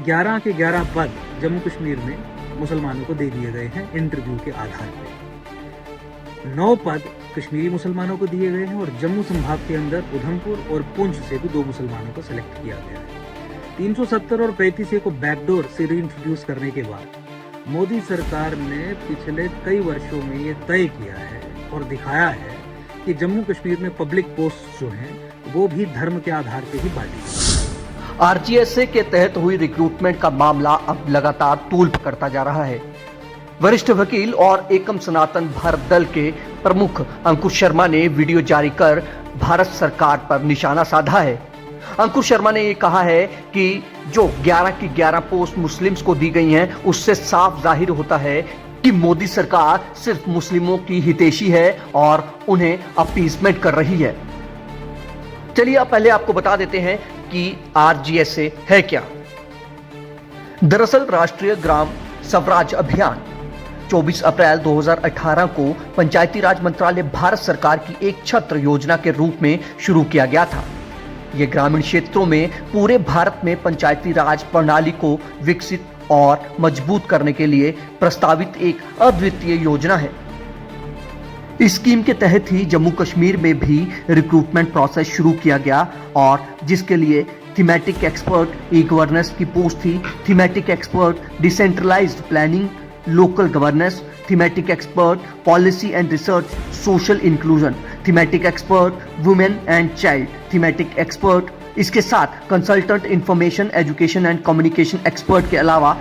11 के 11 पद जम्मू कश्मीर में मुसलमानों को दे दिए गए हैं इंटरव्यू के आधार पर। 9 पद कश्मीरी मुसलमानों को दिए गए हैं और जम्मू संभाग के अंदर उधमपुर और पुंछ से भी 2 मुसलमानों को सिलेक्ट किया गया है। 370 और 35A को बैकडोर से रीइंट्रोड्यूस करने के बाद मोदी सरकार ने पिछले कई वर्षों में ये तय किया है और दिखाया है कि जम्मू कश्मीर में पब्लिक पोस्ट जो हैं वो भी धर्म के आधार पर ही बांटी। आरजीएसए के तहत हुई रिक्रूटमेंट का मामला अब लगातार तूल पकड़ता जा रहा है। वरिष्ठ वकील और एकम सनातन भारत दल के प्रमुख अंकुर शर्मा ने वीडियो जारी कर भारत सरकार पर निशाना साधा है। अंकुर शर्मा ने ये कहा है कि जो 11 की 11 पोस्ट मुस्लिम्स को दी गई हैं, उससे साफ जाहिर होता है कि मोदी सरकार सिर्फ मुस्लिमों की हितैषी है और उन्हें अपीसमेंट कर रही है। चलिए अब पहले आपको बता देते हैं कि आरजीएसए है क्या। दरअसल राष्ट्रीय ग्राम स्वराज अभियान 24 अप्रैल 2018 को पंचायती राज मंत्रालय भारत सरकार की एक छत्र योजना के रूप में शुरू किया गया था। यह ग्रामीण क्षेत्रों में पूरे भारत में पंचायती राज प्रणाली को विकसित और मजबूत करने के लिए प्रस्तावित एक अद्वितीय योजना है। इस स्कीम के तहत ही जम्मू कश्मीर में भी रिक्रूटमेंट प्रोसेस शुरू किया गया और जिसके लिए थीमेटिक एक्सपर्ट ई गवर्नेंस की पोस्ट थी, thematic expert decentralised planning, local governance, thematic expert policy and research, social inclusion, thematic expert women and child, thematic expert, इसके साथ consultant information education and communication expert के अलावा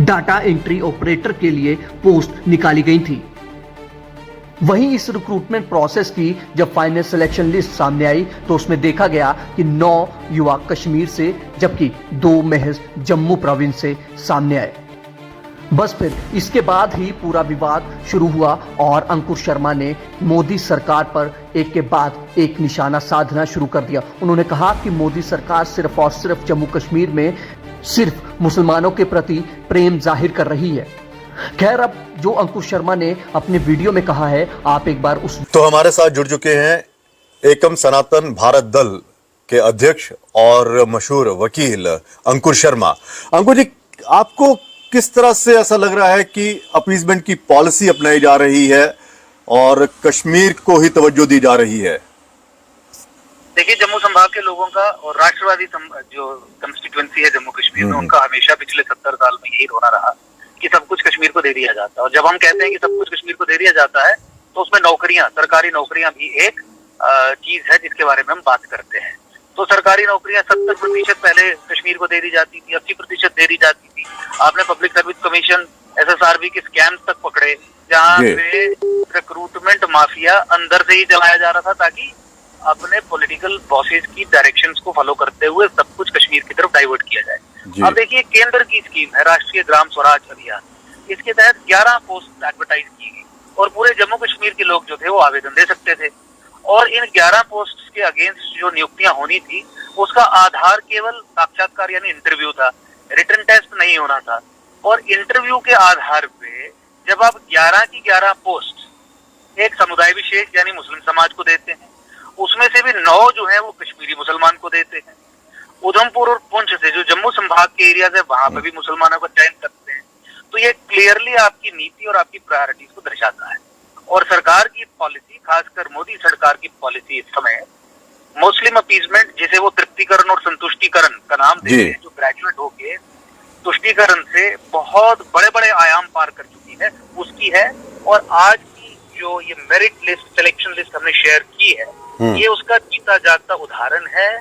data entry operator के लिए post निकाली गई थी। वहीं इस रिक्रूटमेंट प्रोसेस की जब फाइनल सिलेक्शन लिस्ट सामने आई तो उसमें देखा गया कि 9 युवा कश्मीर से जबकि 2 महज जम्मू प्रोविंस से सामने आए। बस फिर इसके बाद ही पूरा विवाद शुरू हुआ और अंकुर शर्मा ने मोदी सरकार पर एक के बाद एक निशाना साधना शुरू कर दिया। उन्होंने कहा कि मोदी सरकार सिर्फ और सिर्फ जम्मू कश्मीर में सिर्फ मुसलमानों के प्रति प्रेम जाहिर कर रही है। खैर, अब जो अंकुर शर्मा ने अपने वीडियो में कहा है, आप एक बार उस तो हमारे साथ जुड़ चुके हैं एकम सनातन भारत दल के अध्यक्ष और मशहूर वकील अंकुर शर्मा। अंकुर जी, आपको किस तरह से ऐसा लग रहा है कि अपीसमेंट की पॉलिसी अपनाई जा रही है और कश्मीर को ही तवज्जो दी जा रही है? देखिए, जम्मू संभाग के लोगों का और राष्ट्रवादी जो कंस्टिट्यूएंसी है जम्मू कश्मीर में, उनका हमेशा पिछले 70 साल में यही होना रहा कि सब कुछ कश्मीर को दे दिया जाता है। और जब हम कहते हैं कि सब कुछ कश्मीर को दे दिया जाता है तो उसमें नौकरियां, सरकारी नौकरियां भी एक चीज है जिसके बारे में हम बात करते हैं। तो सरकारी नौकरियां 70% पहले कश्मीर को दे दी जाती थी, 80% दे दी जाती थी। आपने पब्लिक सर्विस कमीशन, SSRB के स्कैम्स तक पकड़े जहाँ पे रिक्रूटमेंट माफिया अंदर से ही चलाया जा रहा था ताकि अपने पॉलिटिकल बॉसेस की डायरेक्शंस को फॉलो करते हुए सब कुछ कश्मीर की तरफ डाइवर्ट किया जाए। अब देखिए, केंद्र की स्कीम है राष्ट्रीय ग्राम स्वराज अभियान। इसके तहत 11 पोस्ट एडवर्टाइज की गई और पूरे जम्मू कश्मीर के लोग जो थे वो आवेदन दे सकते थे। और इन 11 पोस्ट के अगेंस्ट जो नियुक्तियां होनी थी उसका आधार केवल साक्षात्कार यानी इंटरव्यू था, रिटन टेस्ट नहीं होना था। और इंटरव्यू के आधार पे जब आप 11 की 11 पोस्ट एक समुदाय विशेष यानी मुस्लिम समाज को देते हैं, उसमें से भी 9 जो है वो कश्मीरी मुसलमान को देते हैं। उधमपुर और पुंछ से जो जम्मू संभाग के एरिया है वहां पर भी मुसलमानों का चयन करते हैं। तो ये क्लियरली आपकी नीति और आपकी प्रायोरिटीज को दर्शाता है। और सरकार की पॉलिसी, खासकर मोदी सरकार की पॉलिसी इस समय मुस्लिम अपीसमेंट, जिसे वो तृप्तिकरण और संतुष्टिकरण का नाम देते हैं, जो ग्रेजुएट होके तुष्टिकरण से बहुत बड़े बड़े आयाम पार कर चुकी है, उसकी है। और आज की जो ये मेरिट लिस्ट, सिलेक्शन लिस्ट हमने शेयर की है, ये उसका जीता जागता उदाहरण है,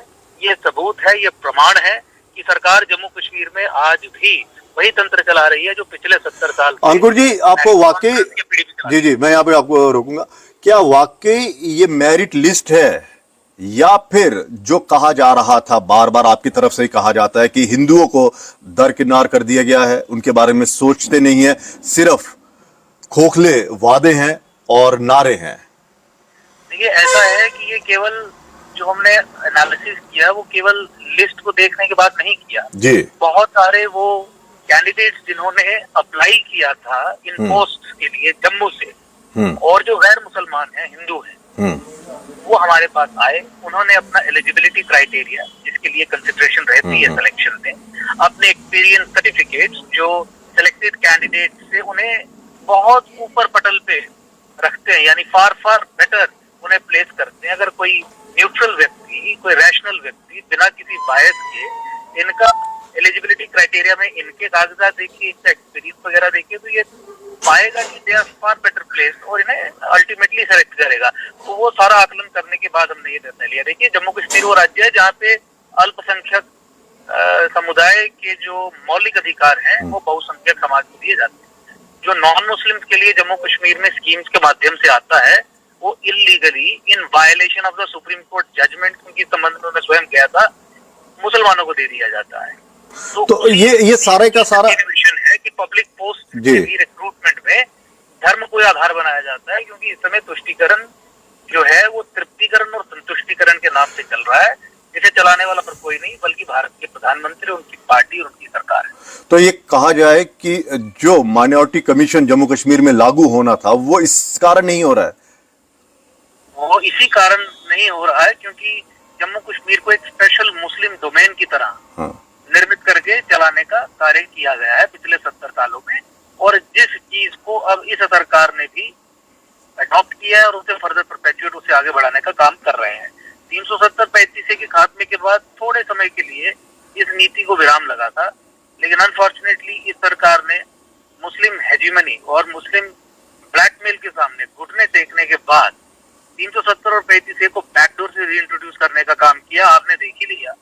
ये सबूत है, ये प्रमाण है कि सरकार जम्मू कश्मीर में आज भी वही तंत्र चला रही है जो पिछले 70 साल। अंकुर जी, आपको वाकई जी मैं यहाँ पे आपको रोकूंगा, क्या वाकई ये मेरिट लिस्ट है या फिर जो कहा जा रहा था, बार बार आपकी तरफ से ही कहा जाता है कि हिंदुओं को दरकिनार कर दिया गया है, उनके बारे में सोचते नहीं है, सिर्फ खोखले वादे हैं और नारे हैं? देखिए, ऐसा है कि ये केवल जो हमने एनालिसिस किया वो केवल लिस्ट को देखने के बाद नहीं किया जी। बहुत सारे वो कैंडिडेट्स जिन्होंने अप्लाई किया था इन पोस्ट के लिए जम्मू से और जो गैर मुसलमान हैं, हिंदू हैं, वो हमारे पास आए, उन्होंने अपना एलिजिबिलिटी क्राइटेरिया जिसके लिए कंसिडरेशन रहती है सिलेक्शन में, अपने एक्सपीरियंस सर्टिफिकेट्स जो सिलेक्टेड कैंडिडेट से उन्हें बहुत ऊपर पटल पे रखते हैं, यानी फार फार बेटर उन्हें प्लेस करते हैं। अगर कोई न्यूट्रल व्यक्ति, कोई रैशनल व्यक्ति बिना किसी बायस के इनका एलिजिबिलिटी क्राइटेरिया में इनके कागजात देखिए, इनका एक्सपीरियंस वगैरह देखिए, तो ये पाएगा कि they are far better place और इन्हें अल्टीमेटली सेलेक्ट करेगा। तो वो सारा आकलन करने के बाद हमने ये निर्णय लिया। देखिए, जम्मू कश्मीर वो राज्य है जहाँ पे अल्पसंख्यक समुदाय के जो मौलिक अधिकार हैं वो बहुसंख्यक समाज को दिए जाते हैं। जो नॉन मुस्लिम्स के लिए जम्मू कश्मीर में स्कीम्स के माध्यम से आता है वो illegally in violation of the supreme court judgment, क्योंकि संबंध में मैं स्वयं गया था, मुसलमानों को दे दिया जाता है। तो ये सारे का सारा विषय है कि पब्लिक पोस्ट के रिक्रूटमेंट में धर्म को आधार बनाया जाता है, क्योंकि इस समय तुष्टीकरण जो है वो तृप्तिकरण और संतुष्टिकरण के नाम से चल रहा है, जिसे चलाने वाला पर कोई नहीं बल्कि भारत के प्रधानमंत्री, उनकी पार्टी और उनकी सरकार है। तो ये कहा जाए कि जो माइनॉरिटी कमीशन जम्मू कश्मीर में लागू होना था वो इस कारण नहीं हो रहा है? वो इसी कारण नहीं हो रहा है क्योंकि जम्मू कश्मीर को एक स्पेशल मुस्लिम डोमेन की तरह निर्मित करके चलाने का कार्य किया गया है पिछले 70 सालों में, और जिस चीज को अब इस सरकार ने भी अडॉप्ट किया है और उसे फर्दर परपेचुएट, उसे आगे बढ़ाने का काम कर रहे हैं। 370-35 के खात्मे के बाद थोड़े समय के लिए इस नीति को विराम लगा था, लेकिन अनफॉर्चुनेटली इस सरकार ने मुस्लिम हेजिमनी और मुस्लिम ब्लैकमेल के सामने घुटने टेकने के बाद 370 और 35 को बैकडोर से रीइंट्रोड्यूस करने का काम किया। आपने देख ही लिया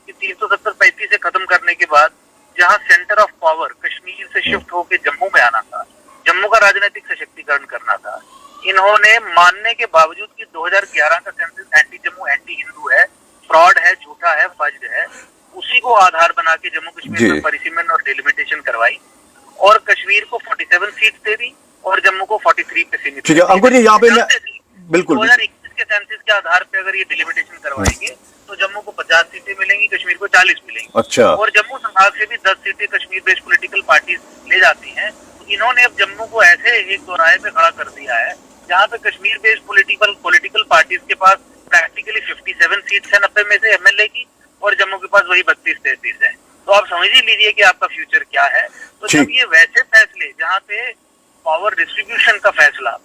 कि 370-35 खत्म करने के बाद जहां सेंटर ऑफ पावर कश्मीर से शिफ्ट होकर जम्मू में आना था, जम्मू का राजनीतिक सशक्तिकरण करना था, इन्होंने मानने के बावजूद कि 2011 का census anti Jammu anti Hindu है, फ्रॉड है, झूठा है, फर्ज है, उसी को आधार बना के जम्मू कश्मीर में परिसीमन और डिलिमिटेशन करवाई और कश्मीर को 47 सीट दे दी और जम्मू को 43 पे सीमित। ठीक है अंकुर जी, यहाँ पे मैं बिल्कुल 2021 के सेंसस के आधार पे अगर ये डिलिमिटेशन करवाएंगे तो जम्मू को 50 सीटें मिलेंगी, कश्मीर को 40 मिलेंगी। अच्छा। और जम्मू संभाग से भी 10 सीटें कश्मीर बेस्ड पॉलिटिकल पार्टीज ले जाती हैं। तो इन्होंने अब जम्मू को ऐसे एक दोराहे पे खड़ा कर दिया है जहाँ पे कश्मीर बेस्ड पॉलिटिकल पार्टीज के पास प्रैक्टिकली 57 सीट्स है 90 में से एमएलए की, और जम्मू के पास वही 32-33 है। तो आप समझ ही लीजिए कि आपका फ्यूचर क्या है। तो जब ये वैसे फैसले जहाँ पे पावर डिस्ट्रीब्यूशन का फैसला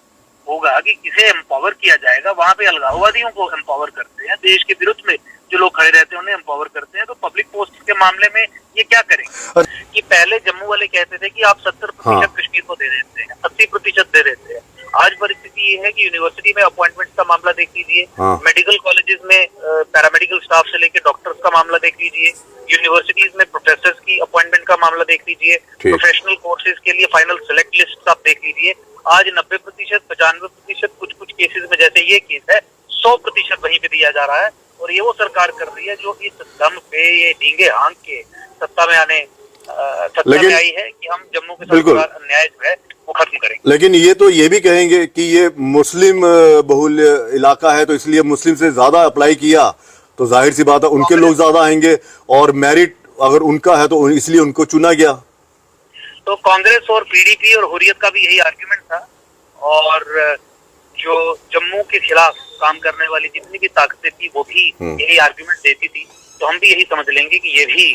होगा कि किसे एम्पावर किया जाएगा, वहां पे अलगाववादियों को एम्पावर करते हैं, देश के विरुद्ध में जो लोग खड़े रहते हैं उन्हें एम्पावर करते हैं। तो पब्लिक पोस्ट के मामले में ये क्या करेंगे कि पहले जम्मू वाले कहते थे कि आप 70% कश्मीर को दे देते हैं, 80% दे देते हैं। आज परिस्थिति ये है कि यूनिवर्सिटी में अपॉइंटमेंट का मामला देख लीजिए, मेडिकल कॉलेजेस में पैरामेडिकल स्टाफ से लेकर डॉक्टर्स का मामला देख लीजिए, यूनिवर्सिटीज में प्रोफेसर्स की अपॉइंटमेंट का मामला देख लीजिए, प्रोफेशनल कोर्सेज के लिए फाइनल सेलेक्ट लिस्ट आप देख लीजिए। आज 90%, 95%, कुछ केसेस में जैसे ये केस है 100% वहीं पे दिया जा रहा है। और ये वो सरकार कर रही है जो इस दम पे ये डींगे हाँक के सत्ता में आने में आई है कि हम जम्मू के साथ अन्याय जो है वो खत्म करेंगे। लेकिन ये तो ये भी कहेंगे कि ये मुस्लिम बहुल इलाका है तो इसलिए मुस्लिम से ज्यादा अप्लाई किया तो जाहिर सी बात है उनके लोग ज्यादा आएंगे, और मेरिट अगर उनका है तो इसलिए उनको चुना गया। तो कांग्रेस और पीडीपी और हुर्रियत का भी यही आर्गुमेंट था, और जो जम्मू के खिलाफ काम करने वाली जितनी भी ताकतें थी वो भी यही आर्गुमेंट देती थी। तो हम भी यही समझ लेंगे कि ये भी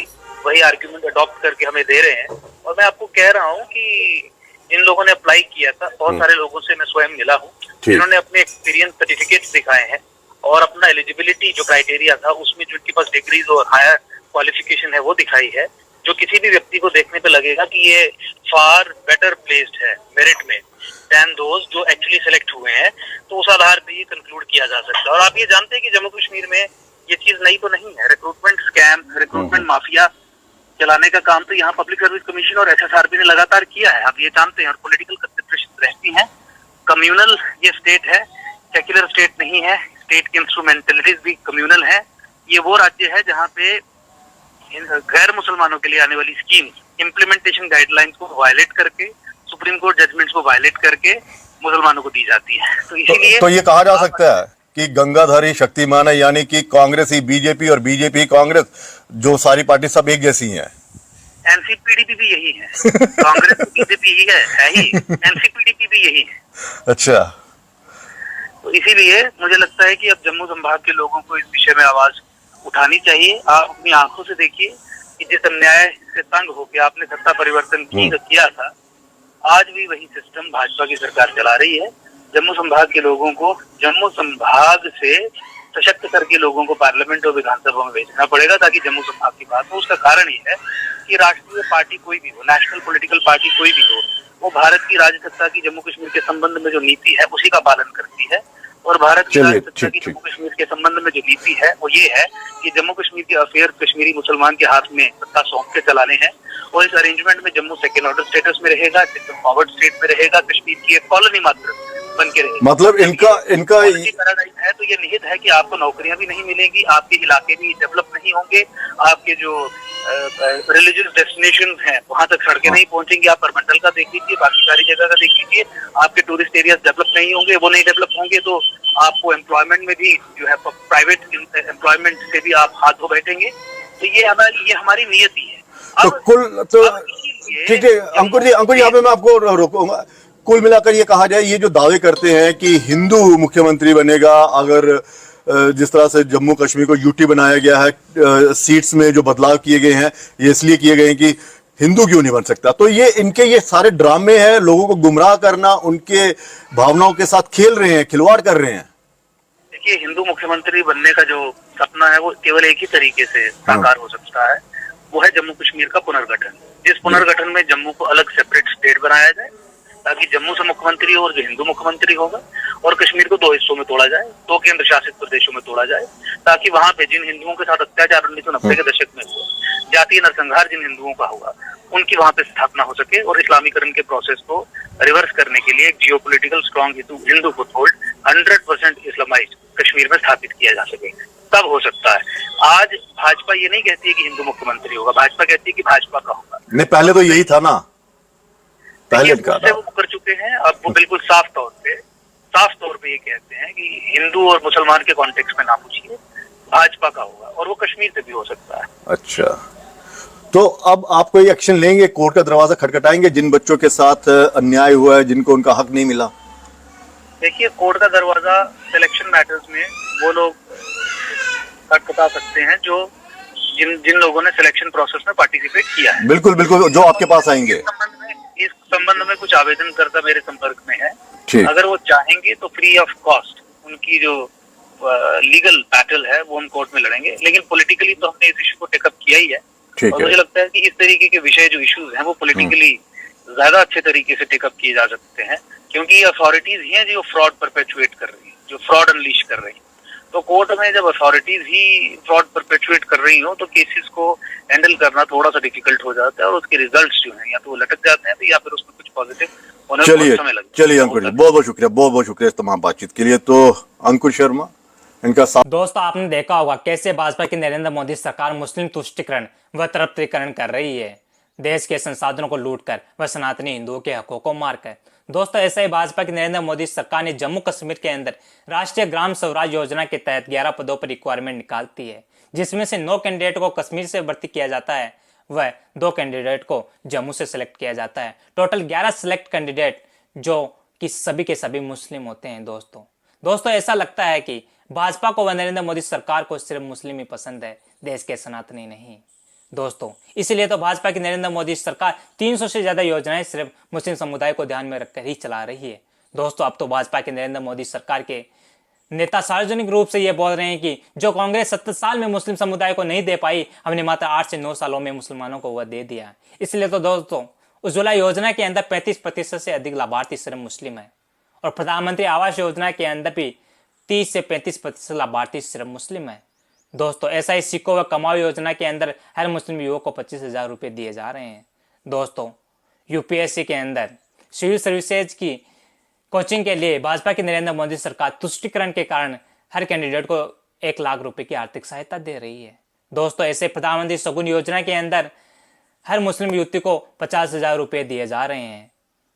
वही आर्गुमेंट अडॉप्ट करके हमें दे रहे हैं। और मैं आपको कह रहा हूँ कि जिन लोगों ने अप्लाई किया था, बहुत सारे लोगों से मैं स्वयं मिला हूँ जिन्होंने अपने एक्सपीरियंस सर्टिफिकेट्स दिखाए हैं और अपना एलिजिबिलिटी जो क्राइटेरिया था उसमें जो उनके पास डिग्रीज और हायर क्वालिफिकेशन है वो दिखाई है, जो किसी भी व्यक्ति को देखने पे लगेगा कि ये फार बेटर प्लेस्ड है मेरिट में देन दोज जो एक्चुअली सेलेक्ट हुए हैं। तो उस आधार पे ये कंक्लूड किया जा सकता है। और आप ये जानते हैं कि जम्मू कश्मीर में ये चीज नई तो नहीं है। रिक्रूटमेंट स्कैम, रिक्रूटमेंट माफिया चलाने का काम तो यहाँ पब्लिक सर्विस कमीशन और एसएसआरबी ने लगातार किया है, आप ये जानते हैं। और पॉलिटिकल कंसिडरेशन रहती हैं। कम्युनल ये स्टेट है, सेक्युलर स्टेट नहीं है, स्टेट की इंस्ट्रूमेंटलिटीज भी कम्युनल है। ये वो राज्य है जहाँ पे गैर मुसलमानों के लिए आने वाली स्कीम इम्प्लीमेंटेशन गाइडलाइंस को वायलेट करके, सुप्रीम कोर्ट जजमेंट्स को वायलेट करके मुसलमानों को दी जाती है। तो इसीलिए तो ये कहा जा सकता है कि गंगाधर ही शक्तिमान है, यानी कि कांग्रेस ही बीजेपी और बीजेपी कांग्रेस, जो सारी पार्टी सब एक जैसी हैं। एनसीपीडीपी भी यही है, कांग्रेस बीजेपी ही है ही, एनसीपीडीपी भी यही है। अच्छा। तो इसीलिए मुझे लगता है कि अब जम्मू संभाग के लोगों को इस विषय में आवाज उठानी चाहिए। आप अपनी आंखों से देखिए कि जिस अन्याय से तंग होकर आपने सत्ता परिवर्तन किया था, आज भी वही सिस्टम भाजपा की सरकार चला रही है। जम्मू संभाग के लोगों को जम्मू संभाग से सशक्त करके लोगों को पार्लियामेंट और विधानसभा में भेजना पड़ेगा ताकि जम्मू संभाग की बात हो। उसका कारण ये है कि राष्ट्रीय पार्टी कोई भी हो, नेशनल पॉलिटिकल पार्टी कोई भी हो, वो भारत की राज्य सत्ता की जम्मू कश्मीर के संबंध में जो नीति है उसी का पालन करती है। और भारत की राज्य सत्ता की जम्मू कश्मीर के संबंध में जो नीति है वो ये है कि जम्मू कश्मीर के अफेयर कश्मीरी मुसलमान के हाथ में सत्ता सौंप के चलाने हैं। और इस अरेंजमेंट में जम्मू सेकेंड ऑर्डर स्टेटस में रहेगा, फॉरवर्ड स्टेट में रहेगा, कश्मीर की एक कॉलोनी मात्र बन के रहेगी। मतलब इनका पैराडाइज है तो ये निहित है कि आपको नौकरियां भी नहीं मिलेंगी, आपके इलाके भी डेवलप नहीं होंगे, आपके जो रिलीजियस डेस्टिनेशन हैं वहां तक सड़कें नहीं पहुंचेंगी। आप परमंडल का देख लीजिए, बाकी सारी जगह का देख लीजिए, आपके टूरिस्ट एरियाज डेवलप नहीं होंगे। वो नहीं डेवलप होंगे तो आपको एम्प्लॉयमेंट में भी जो है प्राइवेट एम्प्लॉयमेंट से भी आप हाथ धो बैठेंगे। तो ये हमारी नियति है। तो ठीक है अंकुर जी, यहाँ पे मैं आपको रोकूंगा। कुल मिलाकर ये कहा जाए, ये जो दावे करते हैं कि हिंदू मुख्यमंत्री बनेगा, अगर जिस तरह से जम्मू कश्मीर को यूटी बनाया गया है, सीट्स में जो बदलाव किए गए हैं ये इसलिए किए गए हैं कि हिंदू क्यों नहीं बन सकता, तो ये सारे ड्रामे हैं, लोगों को गुमराह करना, उनके भावनाओं के साथ खेल रहे हैं, खिलवाड़ कर रहे हैं। देखिए, हिंदू मुख्यमंत्री बनने का जो सपना है वो केवल एक ही तरीके से साकार हो सकता है, वो है जम्मू कश्मीर का पुनर्गठन। जिस पुनर्गठन में जम्मू को अलग सेपरेट स्टेट बनाया जाए ताकि जम्मू से मुख्यमंत्री हो और जो हिंदू मुख्यमंत्री होगा, और कश्मीर को 2 हिस्सों में तोड़ा जाए, 2 केंद्र शासित प्रदेशों में तोड़ा जाए, ताकि वहां पे जिन हिंदुओं के साथ अत्याचार 1990 के दशक में हुआ, जातीय नरसंहार जिन हिंदुओं का हुआ, उनकी वहां पे स्थापना हो सके और इस्लामीकरण के प्रोसेस को रिवर्स करने के लिए एक geopolitical strong Hindu foothold 100% Islamised Kashmir में स्थापित किया जा सके, तब हो सकता है। आज भाजपा ये नहीं कहती है कि हिंदू मुख्यमंत्री होगा, भाजपा कहती है कि भाजपा का होगा। नहीं, पहले तो यही था ना, पहले वो कर चुके हैं। अब वो बिल्कुल साफ तौर पे ये कहते हैं कि हिंदू और मुसलमान के कॉन्टेक्स्ट में ना पूछिए, भाजपा का होगा, और वो कश्मीर से भी हो सकता है। अच्छा, तो अब आप कोई एक्शन लेंगे, कोर्ट का दरवाजा खटखटाएंगे जिन बच्चों के साथ अन्याय हुआ है, जिनको उनका हक नहीं मिला? देखिए, कोर्ट का दरवाजा सिलेक्शन मैटर्स में वो लोग खटखटा सकते हैं जो जिन लोगों ने सिलेक्शन प्रोसेस में पार्टिसिपेट किया है। बिल्कुल बिल्कुल, जो आपके पास आएंगे। इस संबंध में कुछ आवेदनकर्ता मेरे संपर्क में है। अगर वो चाहेंगे तो फ्री ऑफ कॉस्ट उनकी जो लीगल बैटल है वो हम कोर्ट में लड़ेंगे, लेकिन पॉलिटिकली तो हमने इस इशू को टेकअप किया ही है। और मुझे लगता है कि इस तरीके के विषय जो इश्यूज हैं वो पॉलिटिकली ज्यादा अच्छे तरीके से टेकअप किए जा सकते हैं, क्योंकि अथॉरिटीज ही हैं जो फ्रॉड परपेचुएट कर रही है, जो फ्रॉड अनलीश कर रही है। तो कोर्ट में जब अथॉरिटीज ही फ्रॉड परपेचुएट कर रही हो तो केसेस को हैंडल करना थोड़ा सा डिफिकल्ट हो जाता है और उसके रिजल्ट्स जो हैं या तो वो लटक जाते हैं तो या फिर उसमें कुछ पॉजिटिव होने में बहुत समय लगता है। चलिए अंकुर जी, बहुत बहुत शुक्रिया इस तमाम बातचीत के लिए। तो अंकुर शर्मा इनका दोस्तों, आपने देखा होगा कैसे भाजपा की नरेंद्र मोदी सरकार मुस्लिम तुष्टिकरण व तरफतीकरण कर रही है, देश के संसाधनों को लूटकर व सनातनी हिंदुओं के हकों को मारकर। दोस्तों, ऐसा ही भाजपा की नरेंद्र मोदी सरकार ने जम्मू कश्मीर के अंदर राष्ट्रीय ग्राम स्वराज योजना के तहत 11 पदों पर रिक्वायरमेंट निकालती है, जिसमें से 9 कैंडिडेट को कश्मीर से भर्ती किया जाता है व 2 कैंडिडेट को जम्मू से सिलेक्ट किया जाता है। टोटल 11 सिलेक्ट कैंडिडेट जो कि सभी के सभी मुस्लिम होते हैं। दोस्तों ऐसा लगता है कि भाजपा को व नरेंद्र मोदी सरकार को सिर्फ मुस्लिम ही पसंद है, देश के सनातनी नहीं। दोस्तों, इसलिए तो भाजपा की नरेंद्र मोदी सरकार 300 से ज्यादा योजनाएं सिर्फ मुस्लिम समुदाय को ध्यान में रखकर ही चला रही है। दोस्तों, अब तो भाजपा के नरेंद्र मोदी सरकार के नेता सार्वजनिक रूप से यह बोल रहे हैं कि जो कांग्रेस 70 साल में मुस्लिम समुदाय को नहीं दे पाई, हमने मात्र 8 से 9 सालों में मुसलमानों को वह दे दिया। इसलिए तो दोस्तों, उज्ज्वला योजना के अंदर 35% से अधिक लाभार्थी सिर्फ मुस्लिम है और प्रधानमंत्री आवास योजना के अंदर भी 30 से 35% लाभार्थी सिर्फ मुस्लिम है। दोस्तों, ऐसा ही सीखो व कमाओ योजना के अंदर हर मुस्लिम युवक को 25,000 रुपये दिए जा रहे हैं। दोस्तों, यूपीएससी के अंदर सिविल सर्विसेज की कोचिंग के लिए भाजपा की नरेंद्र मोदी सरकार तुष्टिकरण के कारण हर कैंडिडेट को 1 लाख रुपए की आर्थिक सहायता दे रही है। दोस्तों, ऐसे प्रधानमंत्री शगुन योजना के अंदर हर मुस्लिम युवती को 50,000 रुपये दिए जा रहे हैं।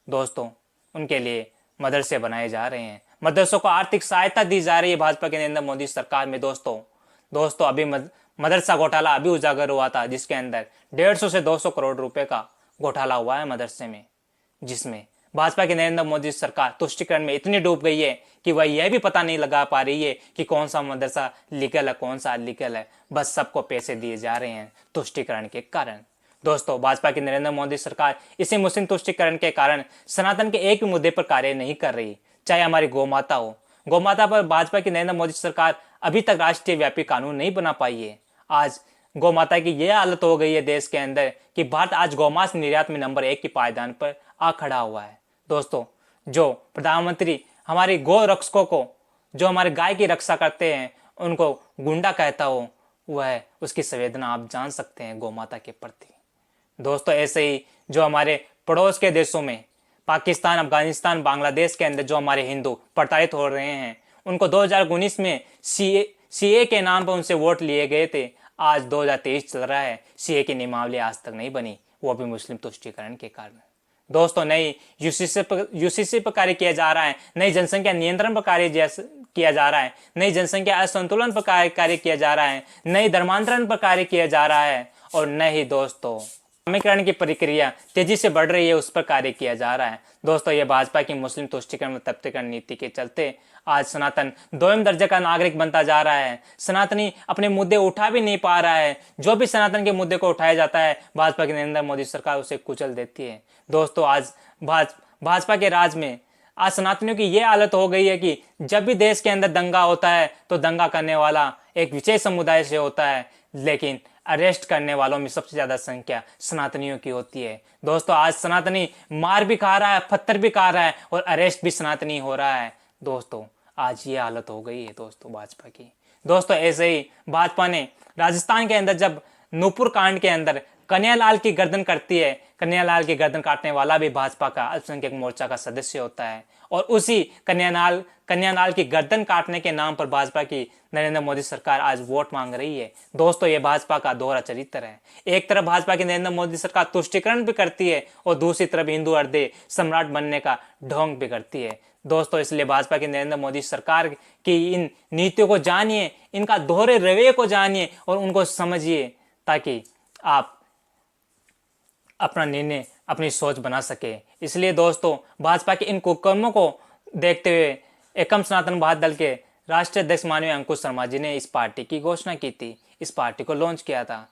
दोस्तों, उनके लिए मदरसे बनाए जा रहे हैं, मदरसों को आर्थिक सहायता दी जा रही है भाजपा के नरेंद्र मोदी सरकार में। दोस्तों अभी मदरसा घोटाला अभी उजागर हुआ था, जिसके अंदर 150 से 200 करोड़ रुपए का घोटाला हुआ है मदरसे में, जिसमें भाजपा की नरेंद्र मोदी सरकार तुष्टिकरण में इतनी डूब गई है कि वह यह भी पता नहीं लगा पा रही है कि कौन सा मदरसा लीगल है, कौन सा अलीगल है। बस सबको पैसे दिए जा रहे हैं तुष्टिकरण के कारण। दोस्तों, भाजपा की नरेंद्र मोदी सरकार इसी मुस्लिम तुष्टिकरण के कारण सनातन के एक भी मुद्दे पर कार्य नहीं कर रही। चाहे हमारी गौ माता हो, गौ माता पर भाजपा की नरेंद्र मोदी सरकार अभी तक राष्ट्रीय व्यापी कानून नहीं बना पाई है। आज गौ माता की यह हालत हो गई है देश के अंदर कि भारत आज गौमांस निर्यात में नंबर 1 की पायदान पर आ खड़ा हुआ है। दोस्तों, जो प्रधानमंत्री हमारी गौ रक्षकों को, जो हमारे गाय की रक्षा करते हैं, उनको गुंडा कहता हो, वह उसकी संवेदना आप जान सकते हैं गौ माता के प्रति। दोस्तों, ऐसे ही जो हमारे पड़ोस के देशों में पाकिस्तान, अफगानिस्तान, बांग्लादेश के अंदर जो हमारे हिंदू प्रताड़ित हो रहे हैं, उनको 2019 में सीए के नाम पर उनसे वोट लिए गए थे। आज 2023 चल रहा है, सीए की नियमावली आज तक नहीं बनी, वो भी मुस्लिम तुष्टीकरण के कारण। दोस्तों, नई यूसीसी पर कार्य किया जा रहा है, नई जनसंख्या नियंत्रण पर कार्य किया जा रहा है, नई जनसंख्या असंतुलन पर कार्य किया जा रहा है, नई धर्मांतरण पर कार्य किया जा रहा है, और नई दोस्तों समीकरण की प्रक्रिया तेजी से बढ़ रही है, उस पर कार्य किया जा रहा है। दोस्तों, ये भाजपा की मुस्लिम तुष्टीकरण व तब्तीकरण नीति के चलते आज सनातन दोयम दर्जे का नागरिक बनता जा रहा है। सनातनी अपने मुद्दे उठा भी नहीं पा रहा है। जो भी सनातन के मुद्दे को उठाया जाता है, भाजपा की नरेंद्र मोदी सरकार उसे कुचल देती है। दोस्तों, आज भाजपा के राज में आज सनातनियों की यह हालत हो गई है कि जब भी देश के अंदर दंगा होता है तो दंगा करने वाला एक विशेष समुदाय से होता है, लेकिन अरेस्ट करने वालों में सबसे ज्यादा संख्या सनातनियों की होती है। दोस्तों, आज सनातनी मार भी खा रहा है, पत्थर भी खा रहा है, और अरेस्ट भी सनातनी हो रहा है। दोस्तों, आज ये हालत हो गई है दोस्तों भाजपा की। दोस्तों, ऐसे ही भाजपा ने राजस्थान के अंदर जब नूपुर कांड के अंदर कन्हैयालाल की गर्दन करती है, कन्हैयालाल की गर्दन काटने वाला भी भाजपा का अल्पसंख्यक मोर्चा का सदस्य होता है, और उसी कन्हैयालाल की गर्दन काटने के नाम पर भाजपा की नरेंद्र मोदी सरकार आज वोट मांग रही है। दोस्तों, ये भाजपा का दोहरा चरित्र है। एक तरफ भाजपा की नरेंद्र मोदी सरकार तुष्टीकरण भी करती है, और दूसरी तरफ हिंदू हृदय सम्राट बनने का ढोंग भी करती है। दोस्तों, इसलिए भाजपा की नरेंद्र मोदी सरकार की इन नीतियों को जानिए, इनका दोहरे रवैये को जानिए और उनको समझिए, ताकि आप अपना निर्णय, अपनी सोच बना सके। इसलिए दोस्तों, भाजपा के इन कुकर्मों को देखते हुए एकम सनातन भारत दल के राष्ट्रीय अध्यक्ष माननीय अंकुश शर्मा जी ने इस पार्टी की घोषणा की थी, इस पार्टी को लॉन्च किया था।